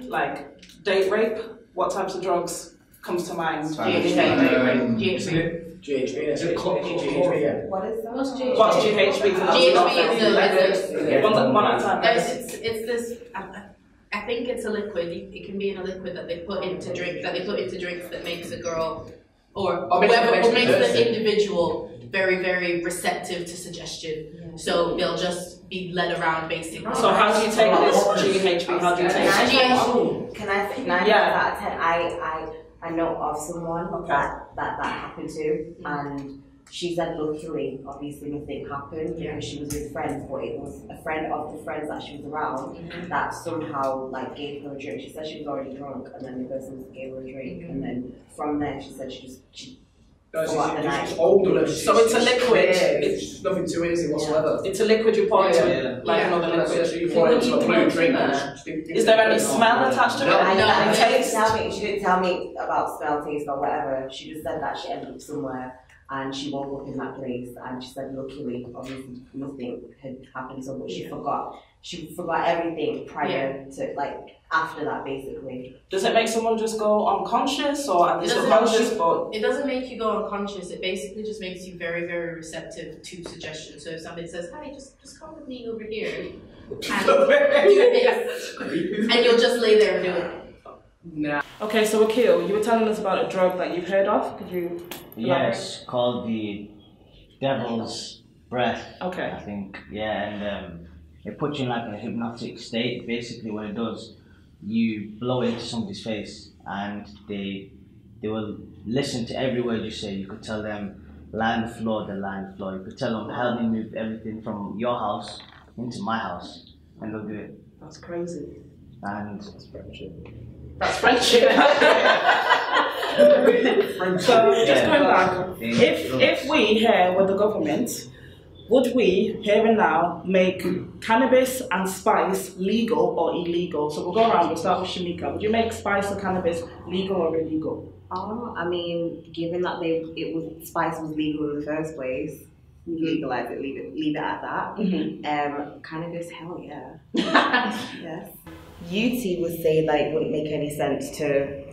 Speaker 1: like, date rape? What types of drugs comes to mind?
Speaker 10: GHB.
Speaker 7: What is that?
Speaker 1: What's GHB? One at a time.
Speaker 11: It's this. I think it's a liquid. It can be in a liquid that they put into drinks. That makes a girl or makes the individual very, very receptive to suggestion. So they'll just be led around basically.
Speaker 1: So how do you take this GHB? How do you take it?
Speaker 7: Can I say 9 out of 10? I know of someone that happened to, and she said luckily, obviously nothing happened because she was with friends, but it was a friend of the friends that she was around that somehow like gave her a drink. She said she was already drunk, and then the person gave her a drink, and then from there she said she
Speaker 10: older.
Speaker 1: So it's a liquid.
Speaker 10: It's nothing to it, is it whatsoever?
Speaker 1: It's a liquid you pour into it, like another liquid.
Speaker 10: So you pour it into a blue drink.
Speaker 1: Is there any smell attached to it?
Speaker 7: No, she didn't tell me about smell, taste, or whatever. She just said that she ended up somewhere and she woke up in that place, and she said luckily, obviously nothing had happened, so but she forgot everything prior to, like, after that, basically.
Speaker 1: Does it make someone just go unconscious, or are they subconscious?
Speaker 11: It doesn't make you go unconscious. It basically just makes you very, very receptive to suggestion. So if somebody says, "Hi, just come with me over here," and do this, and you'll just lay there and do it.
Speaker 1: Nah. Okay, so Akil, you were telling us about a drug that you've heard of. Could you?
Speaker 4: Yes, called the devil's breath.
Speaker 1: Okay.
Speaker 4: I think, and it puts you in like a hypnotic state. Basically, what it does, you blow it into somebody's face, and they will listen to every word you say. You could tell them, lie on the floor, they lie on the floor. You could tell them, help me move everything from your house into my house, and they'll do it.
Speaker 1: That's crazy.
Speaker 4: And
Speaker 1: that's friendship. That's friendship. So just going back, if we here were the government, would we here and now make cannabis and spice legal or illegal? So we'll go around. We'll start with Shamika. Would you make spice or cannabis legal or illegal?
Speaker 7: I mean, given that spice was legal in the first place, legalize it, leave it at that. Cannabis, hell yeah. Yes. UT would say like it wouldn't make any sense to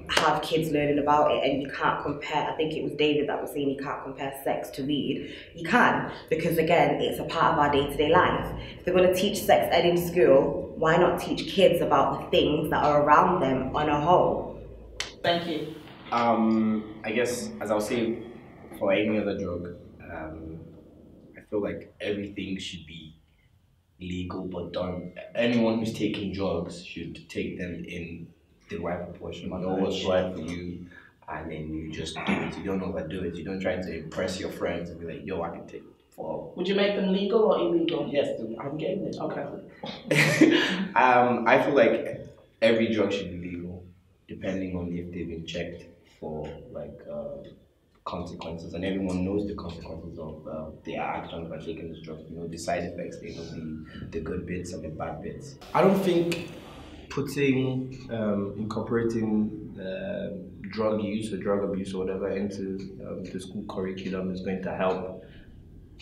Speaker 7: have kids learning about it, and you can't compare. I think it was David that was saying you can't compare sex to weed. You can, because again, it's a part of our day-to-day life. If they're going to teach sex ed in school, why not teach kids about the things that are around them on a whole?
Speaker 1: Thank you.
Speaker 12: I guess, as I was saying, for any other drug, I feel like everything should be legal but done. Anyone who's taking drugs should take them in the right proportion. You know what's right for you, and then you just do it. You don't overdo it. You don't try to impress your friends and be like, yo, I can take 4.
Speaker 1: Would you make them legal or illegal?
Speaker 12: Yes, I'm getting it.
Speaker 1: Okay.
Speaker 12: I feel like every drug should be legal, depending on if they've been checked for like consequences, and everyone knows the consequences of their actions by taking this drug. You know the side effects, they know the good bits and the bad bits. I don't think incorporating drug use or drug abuse or whatever into the school curriculum is going to help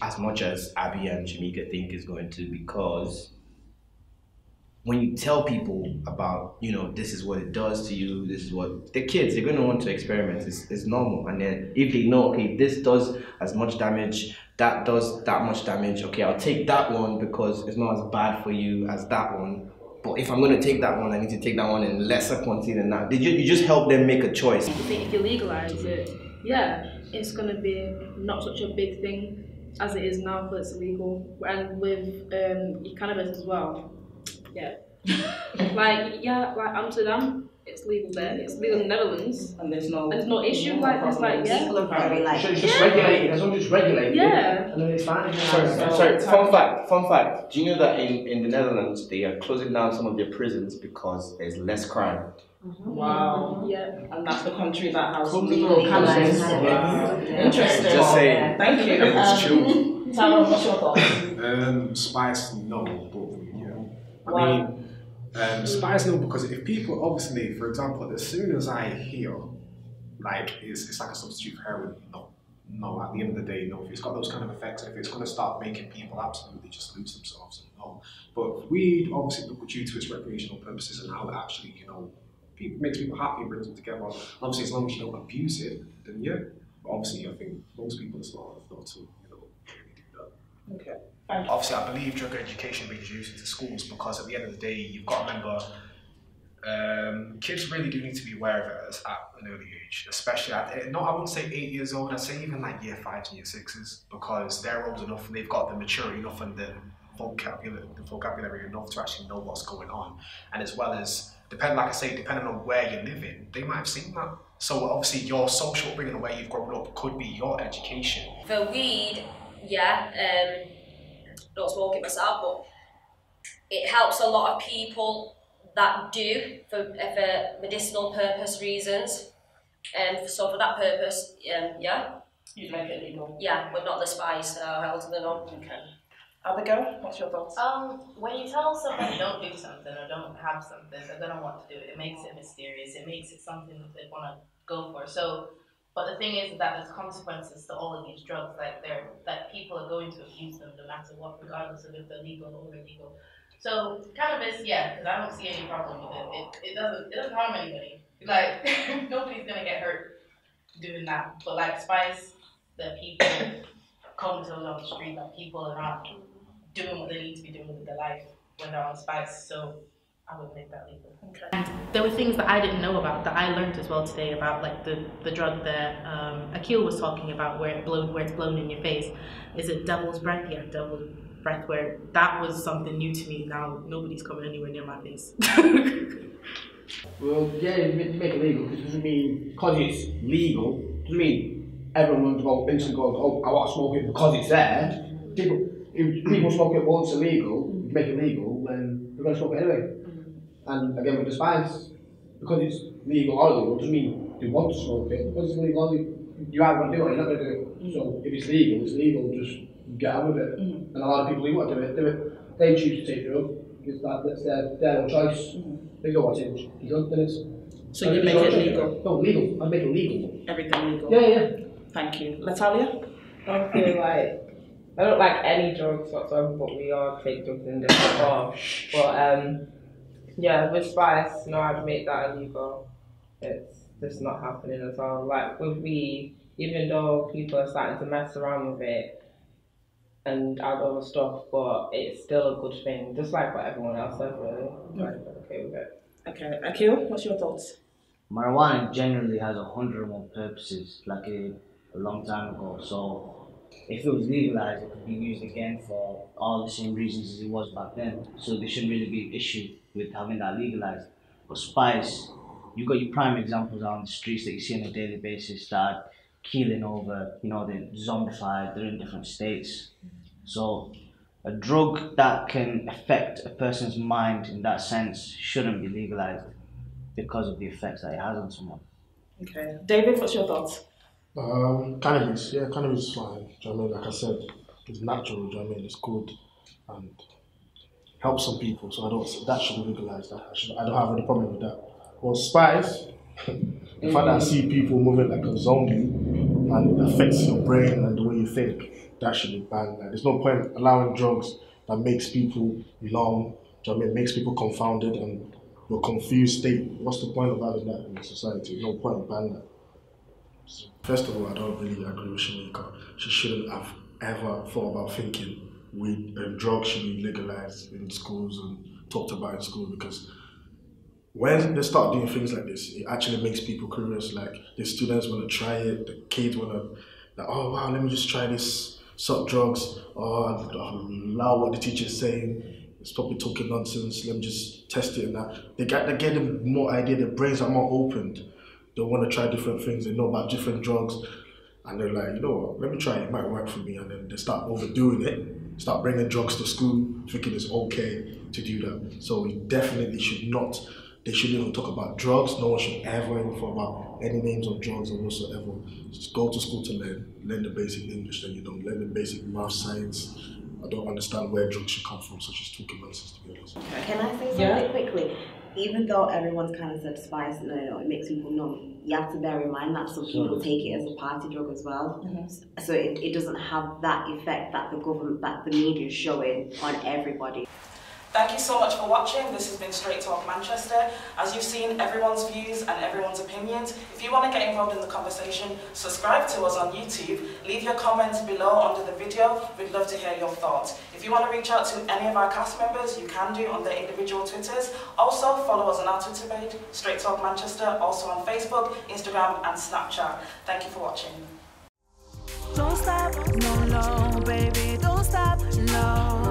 Speaker 12: as much as Abby and Shamika think is going to, because when you tell people about, this is what it does to you, this is what the kids, they're going to want to experiment. It's normal. And then if they know, okay, this does as much damage, that does that much damage, okay, I'll take that one because it's not as bad for you as that one. But if I'm going to take that one, I need to take that one in lesser quantity than that. You just help them make a choice.
Speaker 2: I think if you legalise it, yeah, it's going to be not such a big thing as it is now because it's illegal. And with cannabis as well. Yeah. like Amsterdam, it's legal there. It's legal in the Netherlands,
Speaker 1: and there's no
Speaker 2: issue. It's like
Speaker 7: people are very like
Speaker 10: it's just regulated. As long as it's regulated,
Speaker 2: yeah,
Speaker 10: and then it's fine.
Speaker 12: Sorry. Fun fact. Do you know that in the Netherlands they are closing down some of their prisons because there's less crime?
Speaker 1: Wow.
Speaker 2: Yeah.
Speaker 1: And that's the country that has legal cannabis. Interesting.
Speaker 12: Just saying.
Speaker 1: Thank you.
Speaker 5: It's chill.
Speaker 1: Tara, what's your thoughts?
Speaker 5: Spice, no, but yeah.
Speaker 1: Why?
Speaker 5: I mean, spice, no, because if people, obviously, for example, as soon as I hear, like, it's like a substitute for heroin, no, at the end of the day, no. If it's got those kind of effects, if it's going to start making people absolutely just lose themselves, no. But weed, obviously, due to its recreational purposes and how it actually, makes people happy, brings them together. Obviously, as long as you don't abuse it, then yeah. But obviously, I think most people are not to, really do that.
Speaker 1: Okay.
Speaker 5: Obviously, I believe drug education being introduced into schools because at the end of the day, you've got to remember, kids really do need to be aware of it at an early age, especially I wouldn't say 8 years old, I'd say even like year 5s and year 6s, because they're old enough and they've got the maturity enough and the vocabulary enough to actually know what's going on. And as well as, depending on where you're living, they might have seen that. So obviously your social upbringing and where you've grown up could be your education.
Speaker 3: For weed, yeah, don't smoke it myself, but it helps a lot of people that do for medicinal purpose reasons. So for that purpose, yeah.
Speaker 1: You'd make it legal?
Speaker 3: Yeah, but not the spice, hell to the no.
Speaker 1: Okay. Abigail, what's your thoughts?
Speaker 11: When you tell somebody don't do something or don't have something, they're gonna want to do it. It makes it mysterious. It makes it something that they want to go for. So, but the thing is that there's consequences to all of these drugs. Like people are going to abuse them no matter what, regardless of if they're legal or illegal. So cannabis, yeah, because I don't see any problem with it. It doesn't harm anybody. Like nobody's gonna get hurt doing that. But like spice, the people comatose on the street, that people are not doing what they need to be doing with their life when they're on spice, so I would make that legal.
Speaker 1: Okay.
Speaker 11: And there were things that I didn't know about that I learned as well today about like the drug that Akil was talking about where it's blown in your face. Is it devil's breath? Yeah, devil's breath, where that was something new to me. Now nobody's coming anywhere near my face.
Speaker 10: Well, yeah, you make it legal because it doesn't mean because it's legal, doesn't mean everyone will go instantly goes, oh, I want to smoke it because it's there. If people smoke it once illegal, you make it legal, then they're going to smoke it anyway. And again with the spice, because it's legal or illegal, doesn't mean they want to smoke it. Because it's legal, you either going to do it or you're not going to do it. So if it's legal, just get on with it. And a lot of people who want to do it. They choose to take drugs because that's their own choice. They don't want to take the drug, then it's...
Speaker 1: So you make it legal?
Speaker 10: No, legal. I make it legal.
Speaker 1: Everything legal?
Speaker 10: Yeah.
Speaker 1: Thank you. Natalia?
Speaker 6: I feel like I don't like any drugs whatsoever, but we all take drugs in different forms. But yeah, with spice, no, I'd make that illegal. It's just not happening at all. Like with weed, even though people are starting to mess around with it and add other stuff, but it's still a good thing, just like what everyone else said, really. Like, okay with it.
Speaker 1: Okay, Akil, what's your thoughts?
Speaker 4: Marijuana generally has 101 purposes, like a long time ago. So if it was legalized, it could be used again for all the same reasons as it was back then. So there shouldn't really be an issue with having that legalized. But spice, you've got your prime examples on the streets that you see on a daily basis that are keeling over, they're zombified, they're in different states. So a drug that can affect a person's mind in that sense shouldn't be legalized because of the effects that it has on someone.
Speaker 1: Okay. David, what's your thoughts?
Speaker 8: Cannabis, yeah, cannabis is fine. Do you know what I mean? Like I said, it's natural. Do you know what I mean? It's good and helps some people. So that should be legalized. I don't have any problem with that. Well, spice, the fact that I see people moving like a zombie and it affects your brain and the way you think, that should be banned. Like, there's no point allowing drugs that makes people numb. Do you know what I mean? Makes people confounded and you're confused state. What's the point of having that in society? No point in banning that. First of all, I don't really agree with Shamika. She shouldn't have ever thought about thinking weed and drugs should be legalized in schools and talked about in school, because when they start doing things like this, it actually makes people curious. Like the students want to try it, the kids want to, like, oh wow, let me just try this sort of drugs. Oh, I'll allow what the teacher's saying. It's probably talking nonsense. Let me just test it and that. They're getting more idea. Their brains are more opened. They want to try different things. They know about different drugs, and they're like, you know what? Let me try it. It might work for me. And then they start overdoing it. Start bringing drugs to school, thinking it's okay to do that. So we definitely should not. They shouldn't even talk about drugs. No one should ever even talk about any names of drugs or whatsoever. Just go to school to learn the basic English that you know, learn the basic math, science. I don't understand where drugs should come from, such as talking nonsense, to be honest.
Speaker 7: Can I say something quickly? Even though everyone's kind of said spice, it makes people numb, you have to bear in mind that some people take it as a party drug as well. So it doesn't have that effect that the government, that the media is showing on everybody.
Speaker 1: Thank you so much for watching. This has been Str8 Talk Manchester. As you've seen, everyone's views and everyone's opinions. If you want to get involved in the conversation, subscribe to us on YouTube. Leave your comments below under the video. We'd love to hear your thoughts. If you want to reach out to any of our cast members, you can do on their individual Twitters. Also, follow us on our Twitter page, Str8 Talk Manchester, also on Facebook, Instagram and Snapchat. Thank you for watching.
Speaker 13: Don't stop, no, baby, don't stop, no.